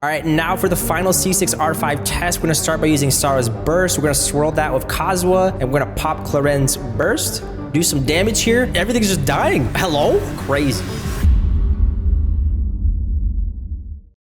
All right, now for the final C6R5 test, we're gonna start by using Sara's Burst. We're gonna swirl that with Kazuha, and we're gonna pop Clorinde's Burst. Do some damage here. Everything's just dying. Hello? Crazy.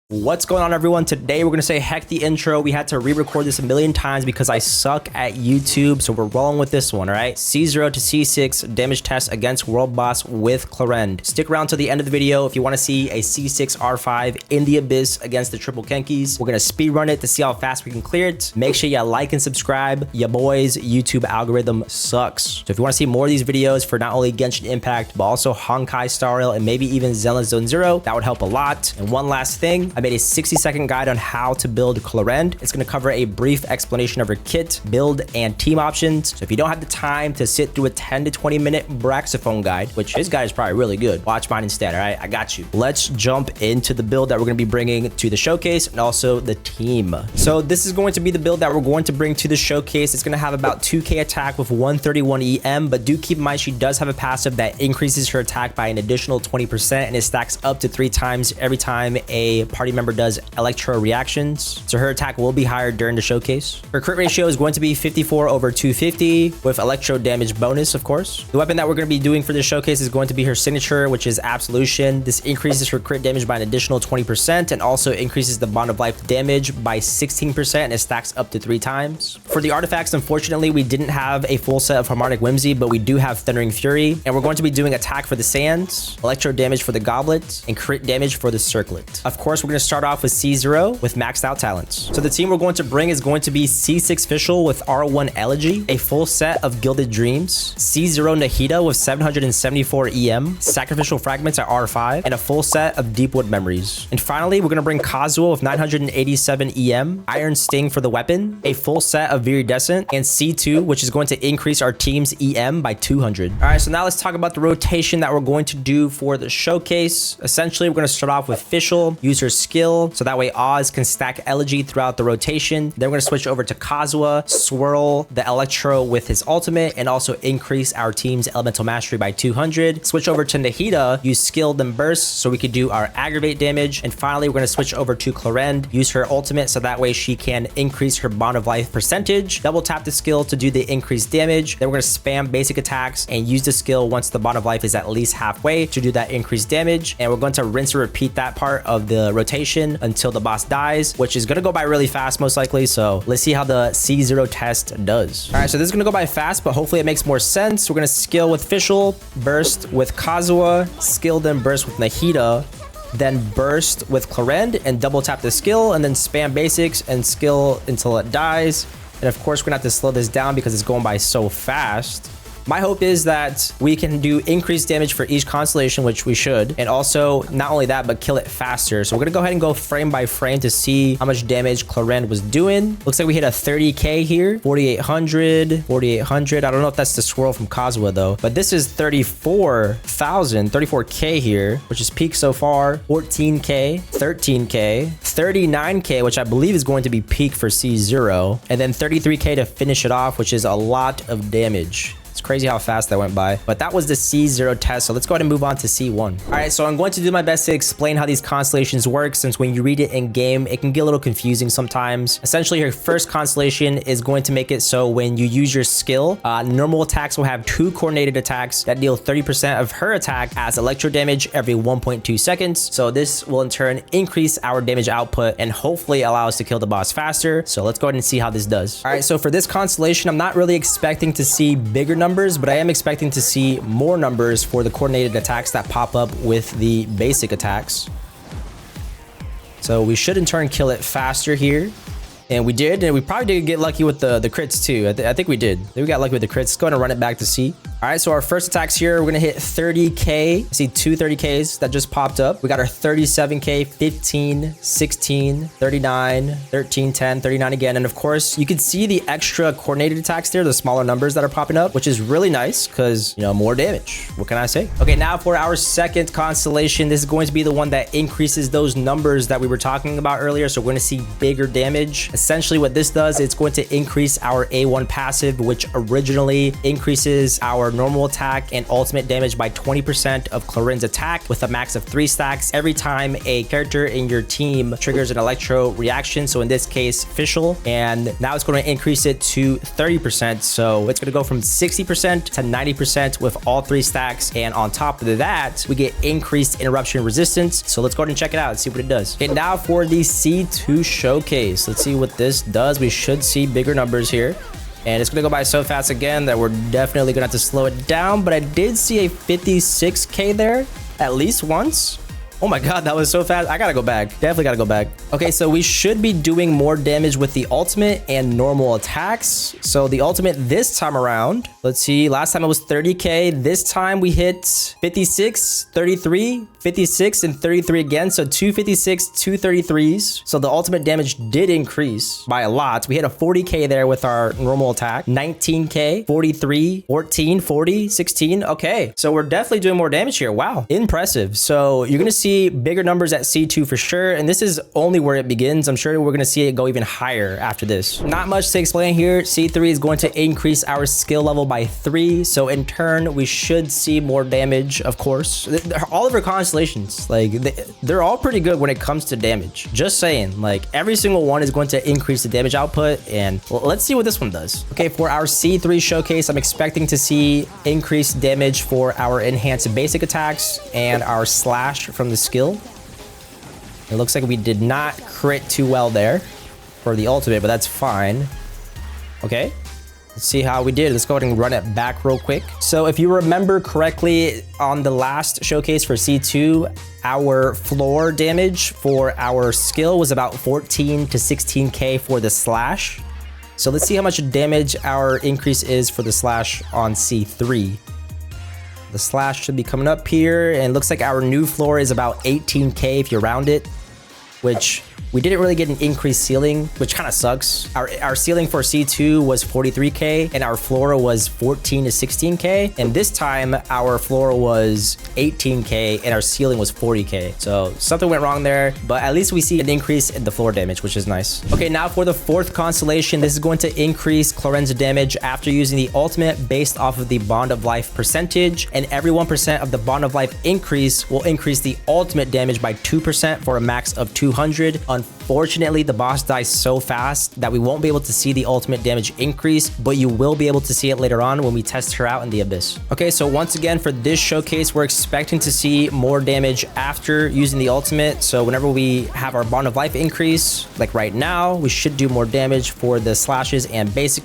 What's going on, everyone? Today we're gonna say heck the intro. We had to re-record this a million times because I suck at YouTube, so we're rolling with this one. All right, C0-C6 damage test against world boss with Clorinde. Stick around to the end of the video if you want to see a C6R5 in the abyss against the triple Kenkis. We're gonna speed run it to see how fast we can clear it. Make sure you like and subscribe. Your boys YouTube algorithm sucks, so if you want to see more of these videos for not only Genshin Impact but also Honkai Star Rail and maybe even Zenless Zone Zero, that would help a lot. And one last thing, I made a 60-second guide on how to build Clorinde. It's going to cover a brief explanation of her kit, build, and team options. So if you don't have the time to sit through a 10 to 20 minute Braxophone guide, which his guide is probably really good, watch mine instead. All right, I got you. Let's jump into the build that we're going to be bringing to the showcase and also the team. So this is going to be the build that we're going to bring to the showcase. It's going to have about 2k attack with 131 EM, but do keep in mind she does have a passive that increases her attack by an additional 20%, and it stacks up to 3 times every time a party member does electro reactions, so her attack will be higher during the showcase. Her crit ratio is going to be 54/250 with electro damage bonus, of course. The weapon that we're going to be doing for this showcase is going to be her signature, which is Absolution. This increases her crit damage by an additional 20% and also increases the bond of life damage by 16%, and it stacks up to 3 times. For the artifacts, unfortunately, we didn't have a full set of Harmonic Whimsy, but we do have Thundering Fury, and we're going to be doing attack for the sands, electro damage for the goblet, and crit damage for the circlet. Of course, we're going to start off with C0 with maxed out talents. So the team we're going to bring is going to be C6 Official with R1 Elegy, a full set of Gilded Dreams, C0 Nahida with 774 EM, Sacrificial Fragments at R5, and a full set of Deepwood Memories. And finally, we're going to bring Kazuha with 987 EM, Iron Sting for the weapon, a full set of Viridescent, and C2, which is going to increase our team's EM by 200. All right, so now let's talk about the rotation that we're going to do for the showcase. Essentially, we're going to start off with Official, use her skill, so that way Oz can stack Elegy throughout the rotation. Then we're going to switch over to Kazuha, swirl the Electro with his ultimate, and also increase our team's elemental mastery by 200. Switch over to Nahida, use skill then burst so we could do our aggravate damage. And finally, we're going to switch over to Clorinde, use her ultimate so that way she can increase her bond of life percentage. Double tap the skill to do the increased damage. Then we're going to spam basic attacks and use the skill once the bond of life is at least halfway to do that increased damage. And we're going to rinse and repeat that part of the rotation until the boss dies, which is going to go by really fast most likely. So let's see how the C0 test does. All right, so this is going to go by fast, but hopefully it makes more sense. We're going to skill with Official, burst with Kazuha, skill then burst with Nahida, then burst with Clorinde and double tap the skill, and then spam basics and skill until it dies. And of course, we're going to have to slow this down because it's going by so fast. My hope is that we can do increased damage for each constellation, which we should. And also, not only that, but kill it faster. So we're going to go ahead and go frame by frame to see how much damage Clorinde was doing. Looks like we hit a 30k here. 4,800, 4,800. I don't know if that's the swirl from Kazuha, though. But this is 34,000, 34k here, which is peak so far. 14k, 13k, 39k, which I believe is going to be peak for C0. And then 33k to finish it off, which is a lot of damage. It's crazy how fast that went by, but that was the C0 test. So let's go ahead and move on to C1. All right, so I'm going to do my best to explain how these constellations work, since when you read it in game, it can get a little confusing sometimes. Essentially, your first constellation is going to make it so when you use your skill, normal attacks will have 2 coordinated attacks that deal 30% of her attack as electro damage every 1.2 seconds. So this will in turn increase our damage output and hopefully allow us to kill the boss faster. So let's go ahead and see how this does. All right, so for this constellation, I'm not really expecting to see bigger numbers, but I am expecting to see more numbers for the coordinated attacks that pop up with the basic attacks. So we should in turn kill it faster here. And we did, and we probably did get lucky with the crits too. I think we did. We got lucky with the crits. Let's go ahead and run it back to see. All right, so our first attacks here, we're gonna hit 30k. I see 2 30ks that just popped up. We got our 37k, 15, 16, 39, 13, 10, 39 again. And of course, you can see the extra coordinated attacks there, the smaller numbers that are popping up, which is really nice because, you know, more damage. What can I say? Okay, now for our second constellation, this is going to be the one that increases those numbers that we were talking about earlier. So we're gonna see bigger damage. Essentially what this does, it's going to increase our A1 passive, which originally increases our for normal attack and ultimate damage by 20% of Clorinde's attack with a max of 3 stacks every time a character in your team triggers an electro reaction. So in this case, Fischl. And now it's going to increase it to 30%. So it's going to go from 60% to 90% with all 3 stacks. And on top of that, we get increased interruption resistance. So let's go ahead and check it out and see what it does. Okay, now for the C2 showcase. Let's see what this does. We should see bigger numbers here. And it's going to go by so fast again that we're definitely going to have to slow it down. But I did see a 56k there at least once. Oh my god, that was so fast. I gotta go back. Definitely gotta go back. Okay, so we should be doing more damage with the ultimate and normal attacks. So the ultimate this time around, let's see, last time it was 30k. This time we hit 56, 33, 56, and 33 again. So 256, 233s. So the ultimate damage did increase by a lot. We hit a 40k there with our normal attack. 19k, 43, 14, 40, 16. Okay, so we're definitely doing more damage here. Wow, impressive. So you're gonna see bigger numbers at C2 for sure, and this is only where it begins. I'm sure we're going to see it go even higher after this. Not much to explain here. C3 is going to increase our skill level by 3, so in turn we should see more damage. Of course, all of our constellations, like they're all pretty good when it comes to damage. Just saying, like every single one is going to increase the damage output, and let's see what this one does. Okay, for our C3 showcase, I'm expecting to see increased damage for our enhanced basic attacks and our slash from the skill. It looks like we did not crit too well there for the ultimate, but that's fine. Okay, let's see how we did. Let's go ahead and run it back real quick. So if you remember correctly, on the last showcase for C2, our floor damage for our skill was about 14 to 16k for the slash. So let's see how much damage our increase is for the slash on C3. The slash should be coming up here, and it looks like our new floor is about 18k if you round it, which we didn't really get an increased ceiling, which kind of sucks. Our ceiling for C2 was 43k and our floor was 14 to 16k. And this time our floor was 18k and our ceiling was 40k. So something went wrong there, but at least we see an increase in the floor damage, which is nice. Okay, now for the 4th constellation, this is going to increase Clorinde's damage after using the ultimate based off of the bond of life percentage. And every 1% of the bond of life increase will increase the ultimate damage by 2% for a max of 200. Unfortunately, the boss dies so fast that we won't be able to see the ultimate damage increase, but you will be able to see it later on when we test her out in the abyss. Okay, so once again, for this showcase, we're expecting to see more damage after using the ultimate. So whenever we have our bond of life increase, like right now, we should do more damage for the slashes and basic.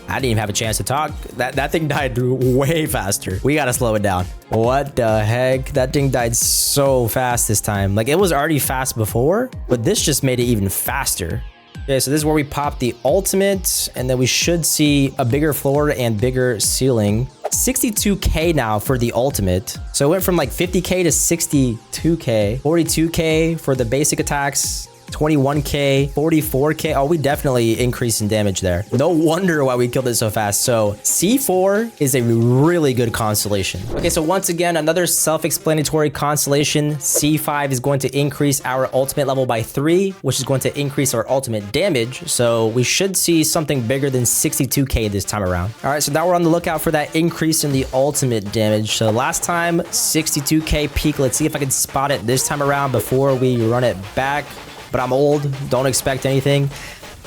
I didn't even have a chance to talk. That thing died way faster. We gotta slow it down. What the heck? That thing died so fast this time. Like, it was already fast before, but this just made it even faster. Okay, so this is where we pop the ultimate, and then we should see a bigger floor and bigger ceiling. 62k now for the ultimate. So it went from like 50k to 62k. 42k for the basic attacks. 21k, 44k. Oh, we definitely increased in damage there. No wonder why we killed it so fast. So C4 is a really good constellation. Okay, so once again, another self-explanatory constellation. C5 is going to increase our ultimate level by 3, which is going to increase our ultimate damage. So we should see something bigger than 62k this time around. All right, so now we're on the lookout for that increase in the ultimate damage. So last time, 62k peak. Let's see if I can spot it this time around before we run it back. But I'm old, don't expect anything.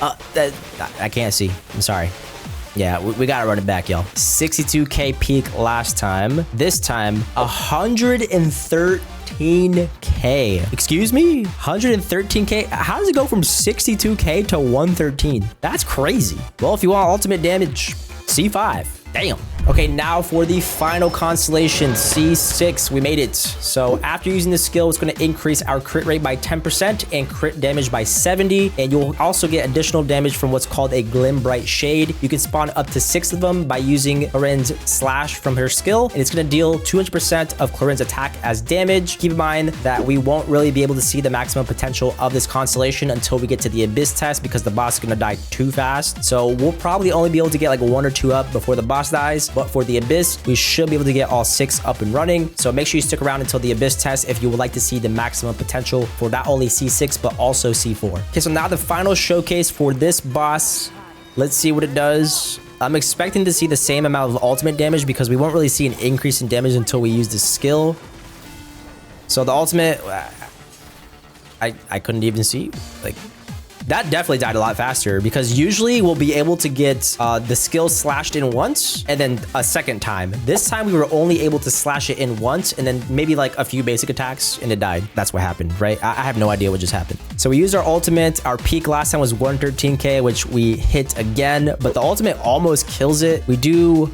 I can't see, I'm sorry. Yeah, we gotta run it back, y'all. 62k peak last time. This time, 113k. Excuse me? 113k? How does it go from 62k to 113? That's crazy. Well, if you want ultimate damage, C5. Damn. Okay, now for the final constellation, C6. We made it. So after using this skill, it's going to increase our crit rate by 10% and crit damage by 70. And you'll also get additional damage from what's called a Glim Bright Shade. You can spawn up to 6 of them by using Clorinde's slash from her skill. And it's going to deal 200% of Clorinde's attack as damage. Keep in mind that we won't really be able to see the maximum potential of this constellation until we get to the Abyss test, because the boss is going to die too fast. So we'll probably only be able to get like 1 or 2 up before the boss dies. But for the Abyss, we should be able to get all 6 up and running. So make sure you stick around until the Abyss test if you would like to see the maximum potential for not only C6, but also C4. Okay, so now the final showcase for this boss. Let's see what it does. I'm expecting to see the same amount of ultimate damage because we won't really see an increase in damage until we use the skill. So the ultimate, I couldn't even see. Like, that definitely died a lot faster because usually we'll be able to get the skill slashed in once and then a second time. This time we were only able to slash it in once and then maybe like a few basic attacks and it died. That's what happened, right? I have no idea what just happened. So we used our ultimate. Our peak last time was 113k, which we hit again, but the ultimate almost kills it. We do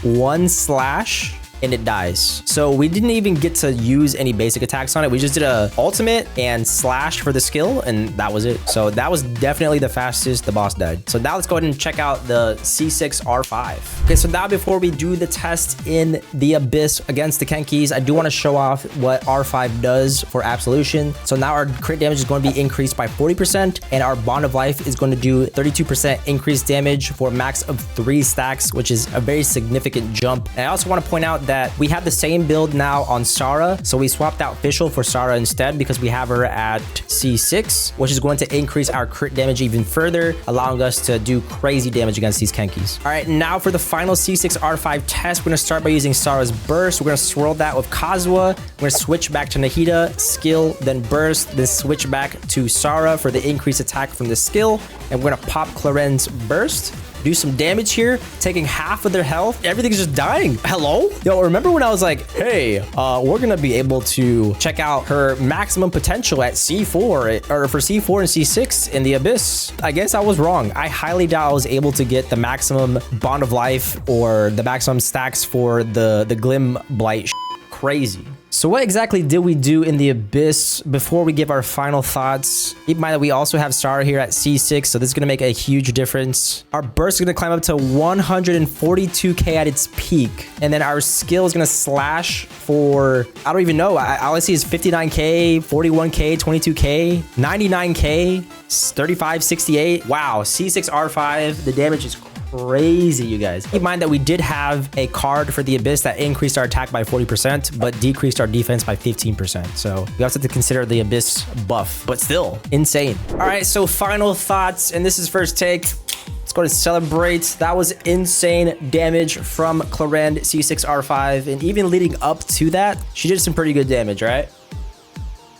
one slash and it dies. So we didn't even get to use any basic attacks on it. We just did a ultimate and slash for the skill and that was it. So that was definitely the fastest the boss died. So now let's go ahead and check out the C6R5. Okay, so now before we do the test in the Abyss against the Kenkis, I do want to show off what R5 does for Absolution. So now our crit damage is going to be increased by 40% and our Bond of Life is going to do 32% increased damage for a max of 3 stacks, which is a very significant jump. And I also want to point out that we have the same build now on Sarah. So we swapped out Fischl for Sarah instead because we have her at C6, which is going to increase our crit damage even further, allowing us to do crazy damage against these Kenkis. All right, now for the final C6R5 test, we're going to start by using Sarah's Burst. We're going to swirl that with Kazuha. We're going to switch back to Nahida, skill, then Burst, then switch back to Sarah for the increased attack from the skill. And we're going to pop Clorinde's Burst. Do some damage here, taking half of their health. Everything's just dying. Hello? Yo, remember when I was like, hey, we're gonna be able to check out her maximum potential at C4 or for C4 and C6 in the Abyss? I guess I was wrong. I highly doubt I was able to get the maximum Bond of Life or the maximum stacks for the Glim Blight. Crazy. So what exactly did we do in the Abyss before we give our final thoughts? Keep in mind that we also have Sarah here at C6, so this is going to make a huge difference. Our burst is going to climb up to 142k at its peak, and then our skill is going to slash for, I don't even know, all I see is 59k, 41k, 22k, 99k, 35, 68. Wow, C6R5, the damage is crazy, you guys. Keep in mind that we did have a card for the Abyss that increased our attack by 40%, but decreased our defense by 15%. So we also have to consider the Abyss buff, but still insane. All right, so final thoughts, and this is first take. Let's go to celebrate. That was insane damage from Clorinde C6R5, and even leading up to that, she did some pretty good damage, right?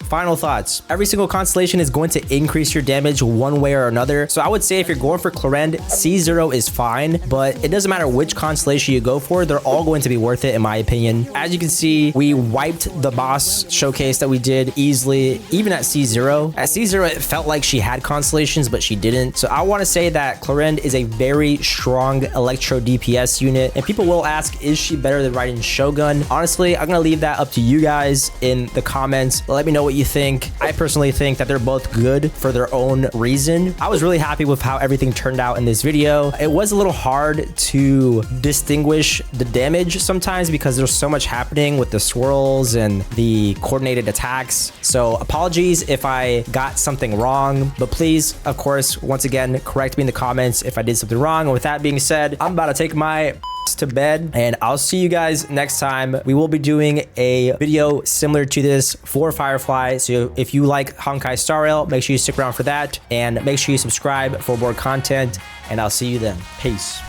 Final thoughts. Every single constellation is going to increase your damage one way or another. So I would say if you're going for Clorinde, C0 is fine, but it doesn't matter which constellation you go for. They're all going to be worth it in my opinion. As you can see, we wiped the boss showcase that we did easily, even at C0. At C0, it felt like she had constellations, but she didn't. So I want to say that Clorinde is a very strong electro DPS unit. And people will ask, is she better than Raiden Shogun? Honestly, I'm going to leave that up to you guys in the comments. Let me know what you think. I personally think that they're both good for their own reason. I was really happy with how everything turned out in this video. It was a little hard to distinguish the damage sometimes because there's so much happening with the swirls and the coordinated attacks. So apologies if I got something wrong, but please, of course, once again, correct me in the comments if I did something wrong. And with that being said, I'm about to take my to bed and I'll see you guys next time. We will be doing a video similar to this for Firefly. So if you like Honkai Star Rail, make sure you stick around for that and make sure you subscribe for more content and I'll see you then. Peace.